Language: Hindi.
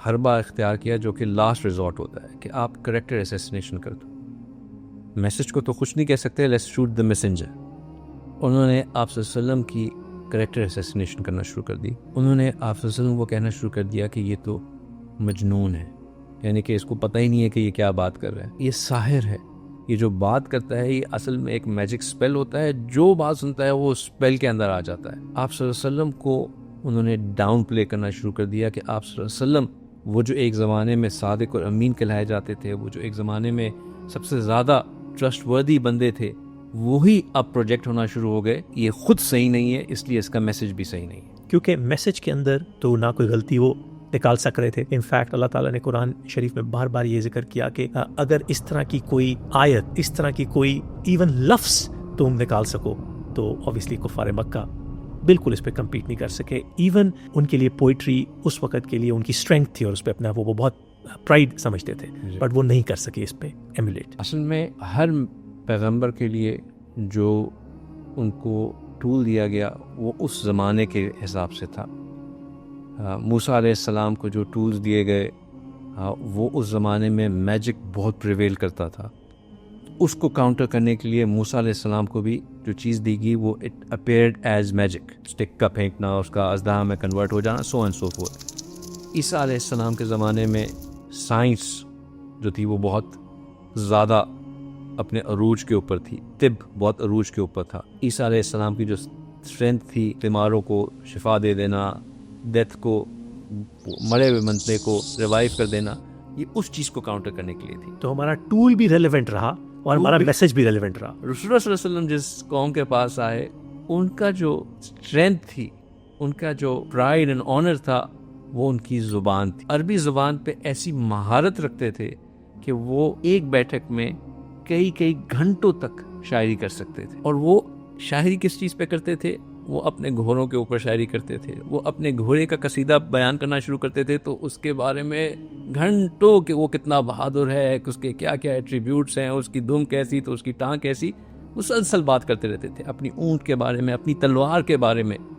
हरबा इख्तियार किया जो कि लास्ट रिजॉर्ट होता है कि आप करेक्टर असैसिनेशन कर दो। मैसेज को तो कुछ नहीं कह सकते, लेट्स शूट द मैसेंजर। उन्होंने आप सल्लल्लाहु अलैहि वसल्लम की करेक्टर असैसिनेशन करना शुरू कर दी। उन्होंने आप सल्लल्लाहु अलैहि वसल्लम को कहना शुरू कर दिया कि ये तो मजनून है, यानी कि इसको पता ही नहीं है कि ये क्या बात कर रहा है, ये साहिर है, ये जो बात करता है ये असल में एक मैजिक स्पेल होता है, जो बात सुनता है वो स्पेल के अंदर आ जाता है। आप सल्लल्लाहु अलैहि वसल्लम को उन्होंने डाउन प्ले करना शुरू कर दिया कि आप सल्लल्लाहु अलैहि वसल्लम वो जो एक ज़माने में सादिक और अमीन कहलाए जाते थे, वो जो एक ज़माने में सबसे ज़्यादा ट्रस्टवर्दी बंदे थे, वही अब प्रोजेक्ट होना शुरू हो गए। ये खुद सही नहीं है, इसलिए इसका मैसेज भी सही नहीं है। क्योंकि मैसेज के अंदर तो ना कोई गलती वो निकाल सक रहे थे। इनफैक्ट अल्लाह ताला ने कुरान शरीफ में बार बार ये जिक्र किया कि अगर इस तरह की कोई आयत, इस तरह की कोई इवन लफ्स तुम निकाल सको तो ऑब्वियसली कुफार मक्का बिल्कुल इस पे कम्पीट नहीं कर सके। इवन उनके लिए पोइट्री उस वक़्त के लिए उनकी स्ट्रेंथ थी और उस पे अपने आप वो बहुत प्राइड समझते थे, बट वो नहीं कर सके इस पे एमुलेट। असल में हर पैगंबर के लिए जो उनको टूल दिया गया वो उस ज़माने के हिसाब से था। मूसा अलैहिस्सलाम को जो टूल्स दिए गए वो उस ज़माने में मैजिक बहुत प्रिवेल करता था। उसको काउंटर करने के लिए मूसा अलैहिस्सलाम को भी जो चीज़ दी गई वो it appeared as magic, stick का फेंकना, उसका अज़दा में कन्वर्ट हो जाना, सो एंड सो फोर्थ। ईसा अलैहिस्सलाम के ज़माने में साइंस जो थी वो बहुत ज़्यादा अपने अरूज के ऊपर थी, तिब बहुत अरूज के ऊपर था। ईसा अलैहिस्सलाम की जो स्ट्रेंथ थी, बीमारों को शिफा दे देना, डेथ को, मरे हुए बंदे को रिवाइव कर देना, ये उस चीज़ को काउंटर करने के लिए थी। तो हमारा टूल भी रेलेवेंट रहा और हमारा मैसेज भी रेलेवेंट रहा। रसूलुल्लाह सल्लल्लाहु अलैहि वसल्लम जिस कौम के पास आए, उनका जो स्ट्रेंथ थी, उनका जो प्राइड एंड ऑनर था, वो उनकी ज़ुबान थी। अरबी ज़ुबान पे ऐसी महारत रखते थे कि वो एक बैठक में कई कई घंटों तक शायरी कर सकते थे। और वो शायरी किस चीज़ पे करते थे? वो अपने घोड़ों के ऊपर शायरी करते थे। वो अपने घोड़े का कसीदा बयान करना शुरू करते थे तो उसके बारे में घंटों कि वो कितना बहादुर है, उसके क्या क्या एट्रीब्यूट्स हैं, उसकी दुम कैसी तो उसकी टांग कैसी, मुसलसल बात करते रहते थे अपनी ऊँट के बारे में, अपनी तलवार के बारे में।